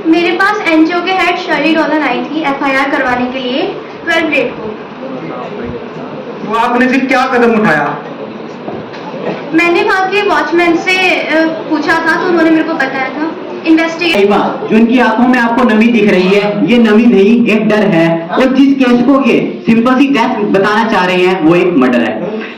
मेरे पास एनजीओ के head Shirley डॉलन आई थी एफआईआर करवाने के लिए 12 ग्रेड को। तो आपने फिर क्या कदम उठाया? मैंने वहाँ के वॉचमैन से पूछा था तो उन्होंने मेरे को बताया था इन्वेस्टिगेट। जो इनकी आंखों में आपको नमी दिख रही है, ये नमी नहीं एक डर है, और जिस केस को ये सिंपल सी डेथ बताना चाह रहे हैं वो एक मर्डर है।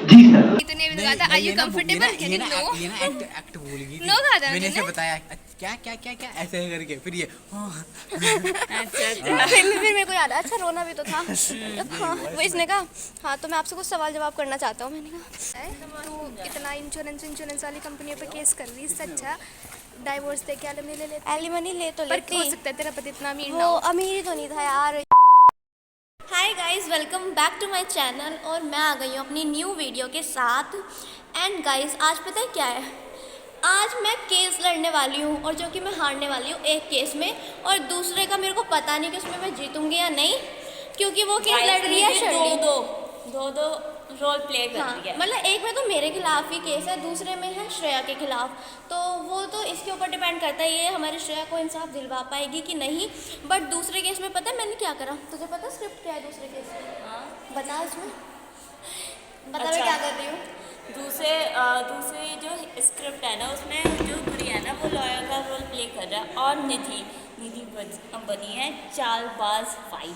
जी सर। इतने भी था, आर यू कंफर्टेबल? एक्ट बोल गई नो कहा था मैंने इसे बताया क्या क्या क्या क्या ऐसे करके फिर ये अच्छा फिर मेरे को याद है, अच्छा रोना भी तो था। हाँ, वो इसने कहा हाँ तो मैं आपसे कुछ सवाल जवाब करना चाहता हूँ। मैंने कहा तू इतना इंश्योरेंस वाली कंपनियों पे केस कर रही, इससे अच्छा डाइवोर्स दे के एलिमनी ले तो लेती। हो सकता है तेरा पति इतना अमीर ना हो। अमीर ही तो नहीं था यार। Hi guys, welcome back to my channel और मैं आ गई हूँ अपनी न्यू वीडियो के साथ। एंड गाइस आज पता है क्या है, आज मैं केस लड़ने वाली हूँ और जो कि मैं हारने वाली हूँ एक केस में, और दूसरे का मेरे को पता नहीं कि उसमें मैं जीतूंगी या नहीं, क्योंकि वो केस लड़ रही है शर्ली। दो रोल प्ले कर रही है। मतलब एक में तो मेरे खिलाफ ही केस है, दूसरे में है श्रेया के खिलाफ। तो वो तो इसके ऊपर डिपेंड करता है ये हमारी श्रेया को इंसाफ दिलवा पाएगी कि नहीं। बट दूसरे केस में पता है मैंने क्या करा? तुझे पता स्क्रिप्ट क्या है दूसरे केस में? हाँ बता इसमें, बता अच्छा। मैं क्या कर रही हूँ। दूसरी जो स्क्रिप्ट है ना उसमें जो गुड़ी है ना वो लॉयर का रोल प्ले कर रहा है, और निधि बनी है चालबाज 5,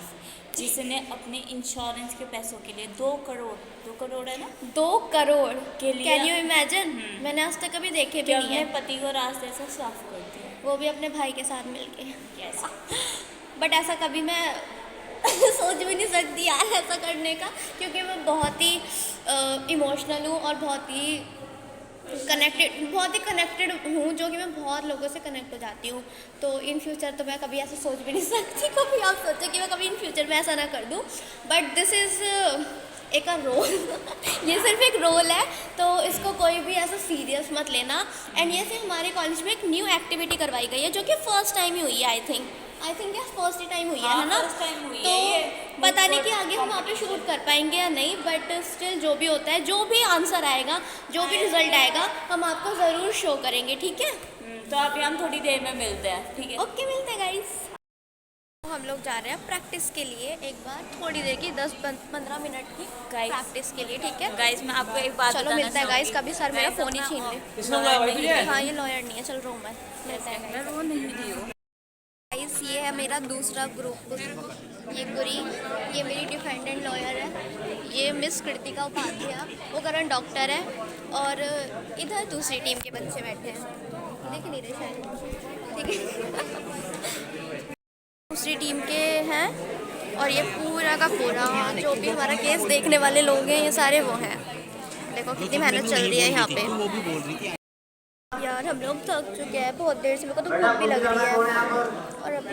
जिसने अपने इंश्योरेंस के पैसों के लिए 2 करोड़ है ना, 2 करोड़ के लिए, कैन यू इमेजिन? मैंने आज तक कभी देखे भी नहीं है। अपने पति को रास्ते से साफ कर दिया, वो भी अपने भाई के साथ मिलके। कैसा? बट ऐसा कभी मैं सोच भी नहीं सकती यार ऐसा करने का, क्योंकि मैं बहुत ही इमोशनल हूँ और बहुत ही कनेक्टेड हूँ, जो कि मैं बहुत लोगों से कनेक्ट हो जाती हूँ। तो इन फ्यूचर तो मैं कभी ऐसा सोच भी नहीं सकती, कभी आप सोचो कि मैं कभी इन फ्यूचर में ऐसा ना कर दूँ। बट दिस इज़ एक रोल ये सिर्फ एक रोल है, तो इसको कोई भी ऐसा सीरियस मत लेना। एंड ये से हमारे कॉलेज में एक न्यू एक्टिविटी करवाई गई है, जो कि फर्स्ट टाइम ही हुई है। I think first he time हुई है ना? फर्स्ट टाइम हुई तो है। पता नहीं कि आगे हम वहाँ पे शूट कर पाएंगे या नहीं, बट स्टिल जो भी होता है, जो भी आंसर आएगा, जो भी रिजल्ट आएगा, हम आपको ज़रूर शो करेंगे, ठीक है? तो अभी हम थोड़ी देर में मिलते हैं, ठीक है? ओके, मिलते हैं गाइस। हम लोग जा रहे हैं प्रैक्टिस के लिए, एक बार थोड़ी देर की 10-15 मिनट की प्रैक्टिस के लिए, ठीक है गाइस? मैं आपको एक बात चलो मिलता है गाइस। कभी सर मेरा फ़ोन ही छीन ले। हाँ ये लॉयर नहीं है, चल रो मैं मिलता है गाइस। वो नहीं दी हो गाइस ये है मेरा दूसरा ग्रुप, ये गुरी, ये मेरी डिफेंडेंट लॉयर है, ये मिस कृतिका उपाध्याय, वो करंट डॉक्टर है, और इधर दूसरी टीम के बच्चे बैठे हैं, देख नहीं रहे शायद, ठीक है? दूसरी टीम के हैं, और ये पूरा का पूरा जो भी हमारा केस देखने वाले लोग हैं, ये सारे वो हैं। देखो कितनी मेहनत चल रही है यहाँ पे यार। हम लोग थक चुके हैं बहुत देर से, मेरे को तो भूख भी लग रही है, और अभी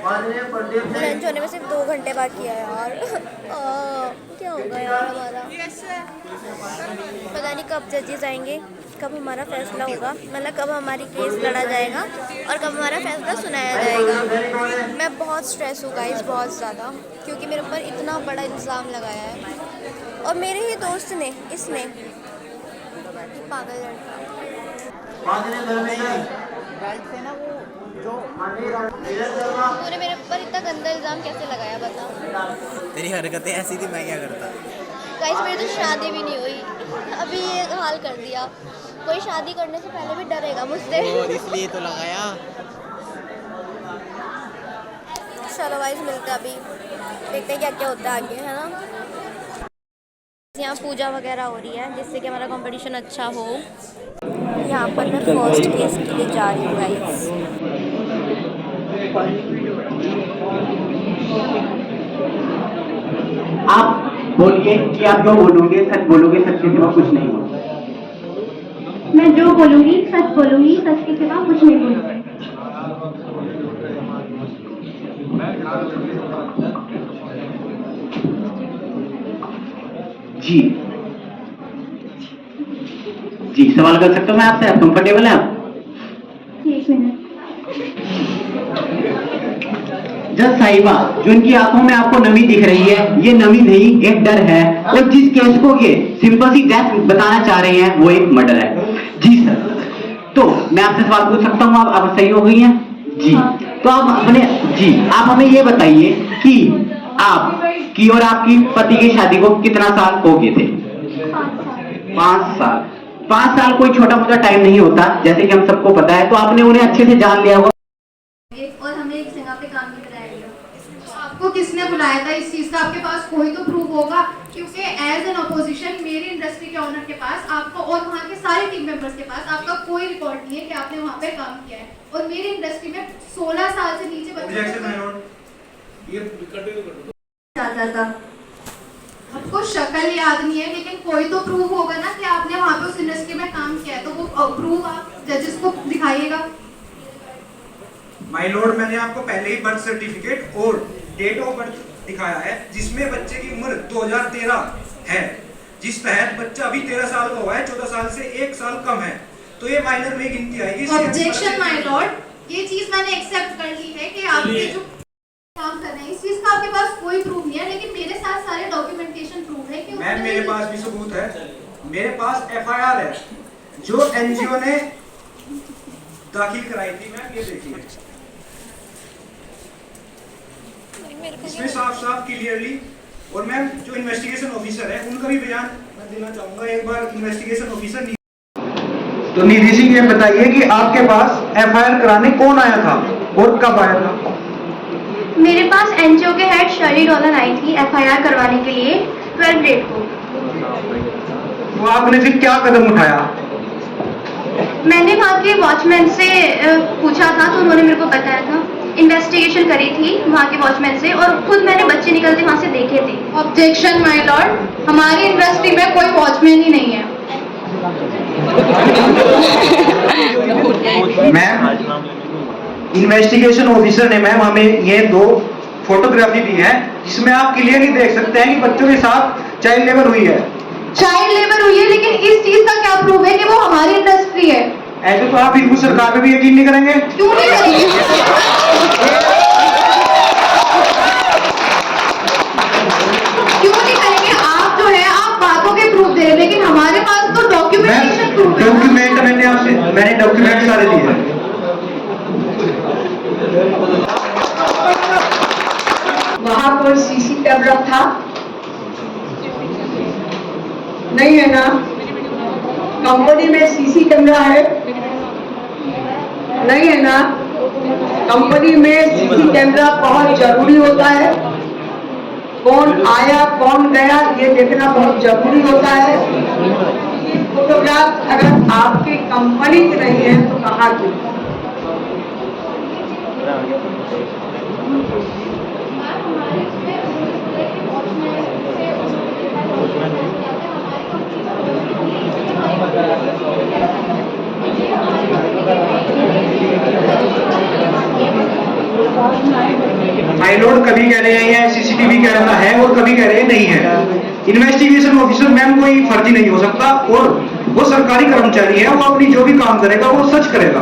लंच होने में सिर्फ 2 घंटे बाकी है यार। क्या होगा यार हमारा? पता नहीं कब जजेस आएंगे, कब हमारा फैसला होगा, मतलब कब हमारी केस लड़ा जाएगा और कब हमारा फैसला सुनाया जाएगा। मैं बहुत स्ट्रेस हूँ गाइस, बहुत ज़्यादा, क्योंकि मेरे ऊपर इतना बड़ा इल्ज़ाम लगाया है, और मेरे ही दोस्त ने, इसने, पागल लड़का, तूने मेरे ऊपर इतना गंदा इल्ज़ाम कैसे लगाया बता? तेरी हरकतें ऐसी थी, मैं क्या करता? गाइस मेरी तो शादी भी नहीं हुई, अभी ये हाल कर दिया। कोई शादी करने से पहले भी डरेगा मुझसे, और इसलिए तो लगाया। चलो गाइस मिलते हैं, अभी देखते हैं क्या क्या होता है आगे, है ना? यहाँ पूजा वगैरह हो रही है जिससे कि हमारा कंपटीशन अच्छा हो। यहाँ पर मैं फर्स्ट केस के लिए जा रही हूँ गाइस। आप बोलिए कि आप जो बोलोगे सच बोलोगे, सच के सिवा कुछ नहीं बोलोगे। मैं जो बोलूँगी सच बोलूँगी, सच के सिवा कुछ नहीं बोलूँगी। जी सवाल कर सकता हूँ मैं आपसे? आप कंफर्टेबल हैं? आप एक मिनट। जज साहिबा, जो इनकी आंखों में आपको नमी दिख रही है, ये नमी नहीं एक डर है, और जिस केस को ये सिंपल सी डेथ बताना चाह रहे हैं वो एक मर्डर है। जी सर, तो मैं आपसे सवाल पूछ सकता हूँ? आप सही हो गई हैं? जी। तो आप आप हमें ये बताइए कि आपकी और आपकी पति की शादी को कितना साल हो गए थे? 5 साल। 5 साल कोई छोटा मोटा टाइम नहीं होता, जैसे कि हम सबको पता है। तो आपने उन्हें अच्छे से जान लिया होगा। और हमें एक जगह पे काम नहीं कराया गया। आपको किसने बुलाया था इस चीज का? आपके पास कोई तो प्रूफ होगा, क्योंकि एज एन अपोजिशन मेरी इंडस्ट्री के ऑनर के पास आपका और वहाँ के सारे टीम मेंबर्स के पास आपका कोई रिकॉर्ड नहीं है कि आपने वहाँ पे काम किया है। और मेरी इंडस्ट्री में 16 साल से नीचे जाता था। आपको शक्ल याद नहीं है, लेकिन कोई तो प्रूफ होगा ना कि आपने वहाँ पे उस इंडस्ट्री में काम किया है। तो वो प्रूफ आप जजेस को दिखाइएगा। माय लॉर्ड, मैंने आपको पहले ही बर्थ सर्टिफिकेट और डेट ऑफ बर्थ दिखाया है, जिसमें बच्चे की उम्र 2013 है, जिस तहत बच्चा अभी 13 साल का हुआ है, 14 साल से 1 साल कम है, तो ये माइनर में गिनती आएगी। ऑब्जेक्शन माय लॉर्ड, ये चीज मैंने एक्सेप्ट कर ली है कि आपके जो काम कर रहे हैं इस चीज का आपके पास कोई प्रूफ नहीं है, लेकिन मेरे साथ सारे डॉक्यूमेंटेशन प्रूफ है कि मैम मेरे पास भी सबूत है। मेरे पास एफआईआर है जो एनजीओ ने दाखिल कराई थी। मैम ये देखिए, इसमें साफ साफ क्लियरली, और मैम जो इन्वेस्टिगेशन ऑफिसर है उनका भी बयान मैं देना चाहूंगा। एक बार इन्वेस्टिगेशन ऑफिसर तो निधि सिंह, ये बताइए कि आपके पास एफआईआर कराने कौन आया था और कब आया था? मेरे पास एनजीओ के हेड शर्ली डॉलर आई थी एफआईआर करवाने के लिए 12 डेट को। तो आपने फिर क्या कदम उठाया? मैंने वहाँ के वॉचमैन से पूछा था, तो उन्होंने मेरे को बताया था। इन्वेस्टिगेशन करी थी वहाँ के वॉचमैन से, और खुद मैंने बच्चे निकलते वहाँ से देखे थे। ऑब्जेक्शन माय लॉर्ड, हमारी इंडस्ट्री में कोई वॉचमैन ही नहीं है। मैम इन्वेस्टिगेशन ऑफिसर ने मैम हमें ये 2 फोटोग्राफी दी है, जिसमें आप क्लियरली देख सकते हैं कि बच्चों के साथ चाइल्ड लेबर हुई है। चाइल्ड लेबर हुई है, लेकिन इस चीज का क्या प्रूफ है कि वो हमारी इंडस्ट्री है? ऐसे तो आप बिल्कुल सरकार पे भी यकीन नहीं करेंगे। क्यों नहीं करेंगे? क्यों नहीं करेंगे? आप जो है आप बातों के प्रूफ दे रहे हैं, लेकिन हमारे पास तो डॉक्यूमेंटेशन प्रूफ है। डॉक्यूमेंट मैंने डॉक्यूमेंट सारे दिए हैं। वहाँ कोई सीसी कैमरा था? नहीं है ना? कंपनी में सीसी कैमरा है? नहीं है ना? कंपनी में सीसी कैमरा बहुत जरूरी होता है। कौन आया कौन गया ये देखना बहुत जरूरी होता है। ये फोटोग्राफ अगर आपकी कंपनी की नहीं है तो कहाँ की? माय लॉर्ड, कभी कह रहे हैं ये सीसीटीवी कैमरा है और कभी कह रहे हैं नहीं है। इन्वेस्टिगेशन ऑफिसर मैम कोई फर्जी नहीं हो सकता, और वो सरकारी कर्मचारी है, वो अपनी जो भी काम करेगा वो सच करेगा,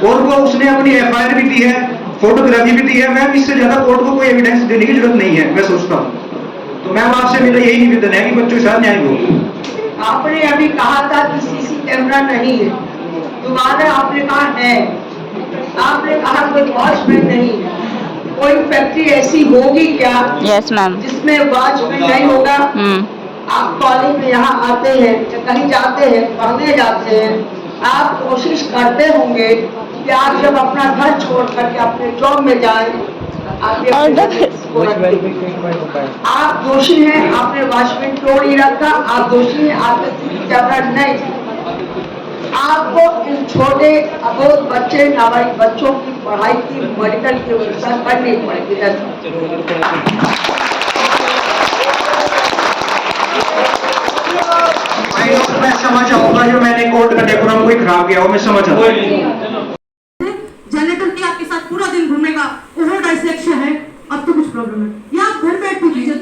और वो उसने अपनी एफआईआर भी दी है, फोटोग्राफी भी दी है। मैम इससे ज्यादा कोर्ट को कोई एविडेंस देने की जरूरत नहीं है, मैं सोचता हूँ। तो मैम आपसे मेरा यही निवेदन है कि बच्चों के साथ न्याय हो। आपने अभी कहा था कि सीसी कैमरा नहीं है, दोबारा आपने कहा है। आपने कहा कोई वॉचमैन नहीं है। कोई फैक्ट्री ऐसी होगी क्या? Yes ma'am. जिसमें वॉचमैन नहीं होगा? आप कॉलेज में यहाँ आते हैं, कहीं जाते हैं, पढ़ने जाते हैं, आप कोशिश करते होंगे कि आप जब अपना घर छोड़ करके अपने जॉब में जाएं, आप दोषी हैं। आपने वॉचमैन तोड़ ही रखा, आप दोषी हैं। आपके सीसी कैमरा नहीं। आपको इन छोटे अबोध बच्चे नाबालिग बच्चों की पढ़ाई की मेडिकल की व्यवस्था करनी पड़ेगी। मैं समझ आऊंगा जो मैंने कोर्ट का डेकोरम कोई खराब किया हो, मैं समझ आऊंगा। जनरेटर की आपके साथ पूरा दिन घूमेगा, ओवर डायसेक्शन है, अब तो कुछ प्रॉब्लम है, या आप घर बैठ के लीजिए।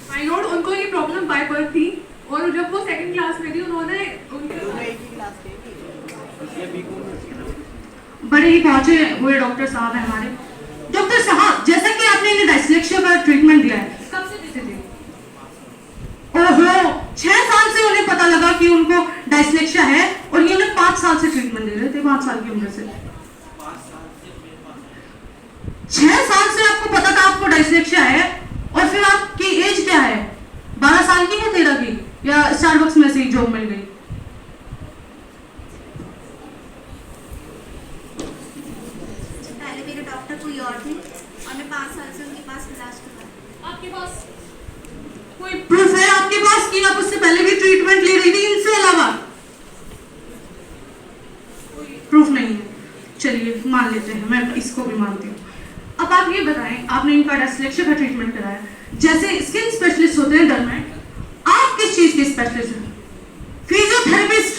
माय लॉर्ड, उनको ये प्रॉब्लम बाय बर्थ थी, और जब वो सेकंड क्लास में थी उन्होंने बड़े ही पहुंचे हुए डॉक्टर साहब है हमारे। डॉक्टर साहब, जैसा कि आपने इन्हें डायस्लेक्सिया का ट्रीटमेंट दिया है, कब से देते थे? ओहो, 6 साल से उन्हें पता लगा कि उनको डायस्लेक्सिया है, और ये उन्हें 5 साल से ट्रीटमेंट दे रहे थे, 5 साल की उम्र से। 6 साल से आपको पता था आपको डायस्लेक्सिया है, और फिर आपकी एज क्या है? 12 साल की है 13 की, या स्टारबक्स में से ही जॉब मिल गई? पहले मेरे डॉक्टर कोई और थे और मैं 5 साल से उनके पास इलाज करवा। आपके पास कोई प्रूफ है आपके पास कि आप उससे पहले भी ट्रीटमेंट ले रही थी इनसे अलावा? कोई प्रूफ नहीं है। चलिए मान लेते हैं, मैं इसको भी मानती हूँ। अब आप ये बताएं, आपने इनका डायस्लेक्सिया का ट्रीटमेंट कराया, जैसे स्किन स्पेशलिस्ट होते हैं डर्मेट, आप किस चीज के स्पेशलिस्ट हैं? फिजियोथेरेपिस्ट।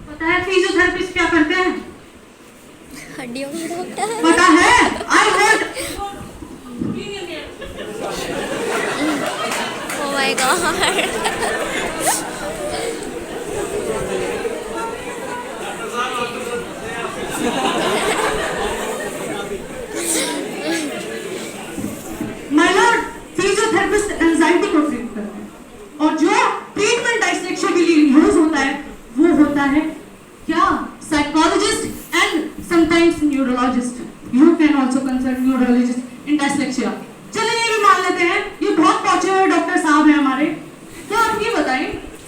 पता है फिजियोथेरेपिस्ट क्या करते हैं? हड्डियों में डॉक्टर है। पता है? I heard. Oh my God. My Lord, physiotherapist anxiety को ट्रीट करते हैं, और जो ट्रीटमेंट डायस्लेक्सिया के लिए यूज होता है वो होता है क्या? Psychologist and sometimes neurologist. You can also consult neurologist in dyslexia. चलिए ये भी मान लेते हैं, ये बहुत पहुंचे हुए डॉक्टर साहब हैं हमारे। तो आप ये बताएं,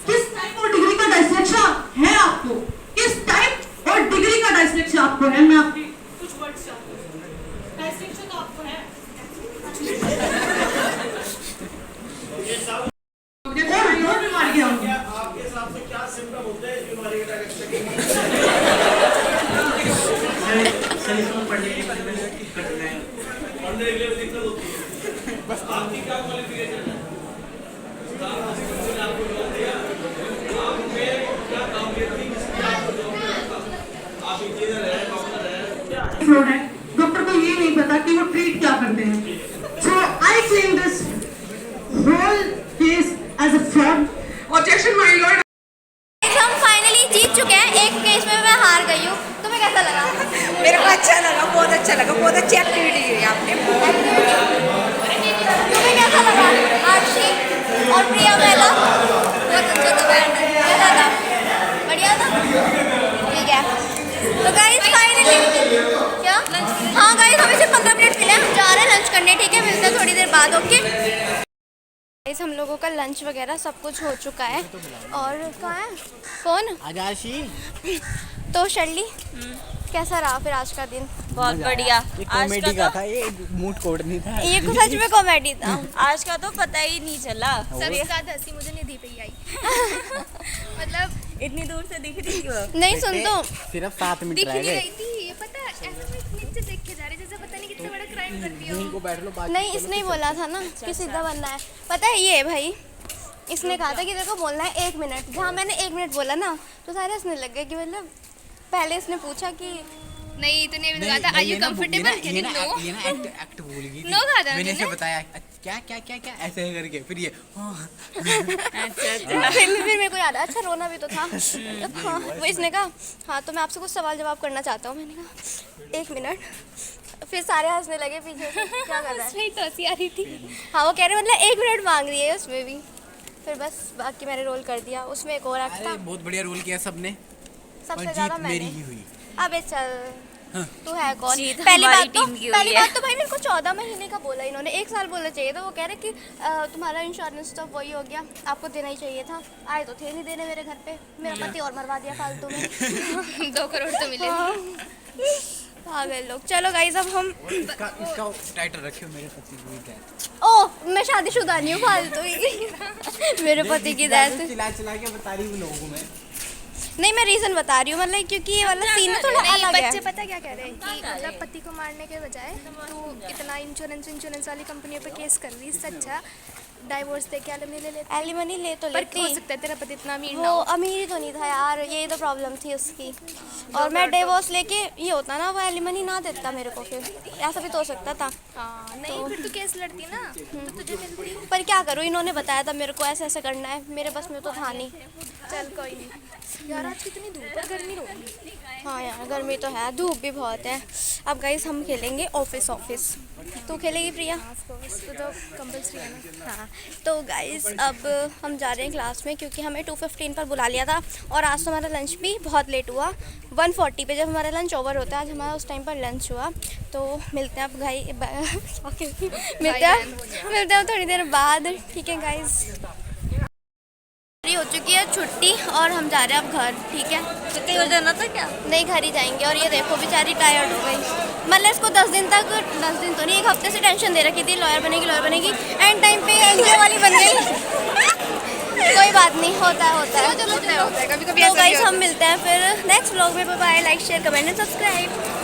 किस टाइप और डिग्री का डायस्लेक्सिया है आपको? किस टाइप और डिग्री का डायस्लेक्सिया आपको है? मैं आपकी कुछ वर्ड्स चाहती हूं। डायस्लेक्सिया तो आपको है। और बीमारियां होंगी। आपके हिसाब से क्या सिम्टम होते हैं इस बीमारी के? पढ़ने के लिए दिक्कत होती है। बस आपकी क्या क्वालिफिकेशन है? आपको जॉब दिया, आपने क्या काबिलियत थी, किसने आपको जॉब दिया? आप इंजीनियर है, डॉक्टर है, क्या है? फ्रॉड है। डॉक्टर को ये नहीं पता कि वो ट्रीट क्या करते हैं। So I claim this whole case as a fraud. Objection my lord. हम फाइनली जीत चुके हैं। एक केस में मैं हार गई हूँ। तुम्हें कैसा लगा? मेरे को अच्छा लगा, बहुत अच्छा लगा, बहुत अच्छी एक्टिविटी है आपने। तुम्हें कैसा लगा? आरशी और प्रिया महिला बहुत अच्छा था। कैसा था? बढ़िया था। ठीक है, तो गाइस फाइनली क्या? हाँ गाइस, हमें सिर्फ 15 मिनट मिले, हम जा रहे हैं लंच करने। ठीक है, मिलते हैं थोड़ी देर बाद। ओके गाइस, हम लोगों का लंच वगैरह सब कुछ हो चुका है। और कहाँ है कौन? आजाशी तो शर्ली, कैसा रहा फिर आज का दिन? बहुत बढ़िया। ये आज कॉमेडी का का था, ये मूड कोड नहीं था। ये सच में कॉमेडी था। आज का तो पता ही नहीं चला। सबसे ज्यादा हंसी मुझे निधि पे ही आई। मतलब इतनी दूर से दिख रही थी वो। नहीं सुन तो, सिर्फ 7 मिनट दिख रह नहीं गए। रही थी, ये पता है ऐसे में नीचे देख के जा रहे जैसे पता नहीं कितना बड़ा क्राइम कर दिया यहीं हो। को बैठ लो, बात नहीं इसने ही बोला था ना कि सीधा बनना है। पता है ये भाई, इसने कहा था कि तेरे को बोलना है 1 मिनट। जहाँ मैंने 1 मिनट बोला ना, तो सारे हंसने लग गए कि मतलब पहले इसने पूछा कि नहीं तूने भी कहा था आर यू कंफर्टेबल? ये ना एक्ट भूल गई थी। नो कहा था मैंने इसे तूने? बताया क्या क्या क्या क्या ऐसे करके, फिर ये अच्छा फिर मेरे को याद आया, अच्छा रोना भी तो था। हाँ, वो इसने कहा हाँ तो मैं आपसे कुछ सवाल जवाब करना चाहता हूँ। मैंने कहा 1 मिनट। फिर सारे हंसने लगे पीछे से, क्या कर रहा है? सही तो हंसी आ रही थी। हाँ, वो कह रहे मतलब 1 मिनट मांग रही है उसमें भी। फिर बस बाकी मैंने रोल कर दिया। उसमें एक और एक्ट था, अरे बहुत बढ़िया रोल किया सबने, सबसे और ज्यादा जीत मेरी मैंने। ही हुई। अबे चल, तू है कौन? जीत पहली हमारी बात तो टीम की हुई पहली है। बात तो भाई मेरे को 14 महीने का बोला इन्होंने, 1 साल बोलना चाहिए था। वो कह रहे कि तुम्हारा इंश्योरेंस तो वही हो गया, आपको देना ही चाहिए था। आए तो थे नहीं देने मेरे घर पे, मेरा पति और मरवा दिया फालतू में। 2 करोड़ तो मिले। आ गए लोग। चलो गाइस, अब हम इसका टाइटल रखियो मेरे पति की डेथ। ओ मैं शादीशुदा नहीं हूँ, फालतू ही। मेरे पति की डेथ चिल्ला चिल्ला के बता रही हूँ लोगों को मैं। नहीं, मैं रीजन बता रही हूँ, मतलब क्योंकि ये वाला सीन थोड़ा नहीं, अलग बच्चे है। पता क्या कह रहे हैं कि मतलब पति को मारने के बजाय तू इतना इंश्योरेंस वाली कंपनियों पे केस कर रही, इससे अच्छा डाइवोर्स दे के एलिमनी ले लेती। एलिमनी ले तो पर लेती, हो सकता है तेरा पति इतना अमीर ना वो हो। अमीर ही तो नहीं था यार, यही तो प्रॉब्लम थी उसकी। और मैं डिवोर्स लेके ये होता ना, वो एलिमनी ना देता मेरे को, फिर ऐसा भी तो हो सकता था। हाँ, नहीं फिर तू केस लड़ती ना तो तुझे मिलती। पर क्या करूँ, इन्होंने बताया था मेरे को ऐसे ऐसे करना है, मेरे बस में तो था नहीं। चल कोई नहीं यार, आज कितनी धूप है, गर्मी हो रही है। हाँ यार गर्मी तो है, धूप भी बहुत है। अब गाइस हम खेलेंगे ऑफिस। तू खेलेगी प्रिया? तो कंपल्सरी है ना। हाँ, तो गाइस अब हम जा रहे हैं क्लास में क्योंकि हमें 2:15 पर बुला लिया था और आज तो हमारा लंच भी बहुत लेट हुआ। 1:40 पे जब हमारा लंच ओवर होता है, आज हमारा उस टाइम पर लंच हुआ। तो मिलते हैं अब मिलते हैं थोड़ी देर बाद। ठीक है गाइस, हो चुकी है छुट्टी और हम जा रहे हैं अब घर। ठीक है, तो कहीं और जाना था क्या? नहीं, घर ही जाएंगे। और ये देखो बेचारी टायर्ड हो गई। मतलब इसको 10 दिन तो नहीं, 1 हफ्ते से टेंशन दे रखी थी लॉयर बनेगी, एंड टाइम पे एनजीओ वाली बन गई। कोई बात नहीं, होता है। कभी कभी तो गाइस हम मिलते हैं फिर नेक्स्ट व्लॉग में। Bye, like share comment and subscribe.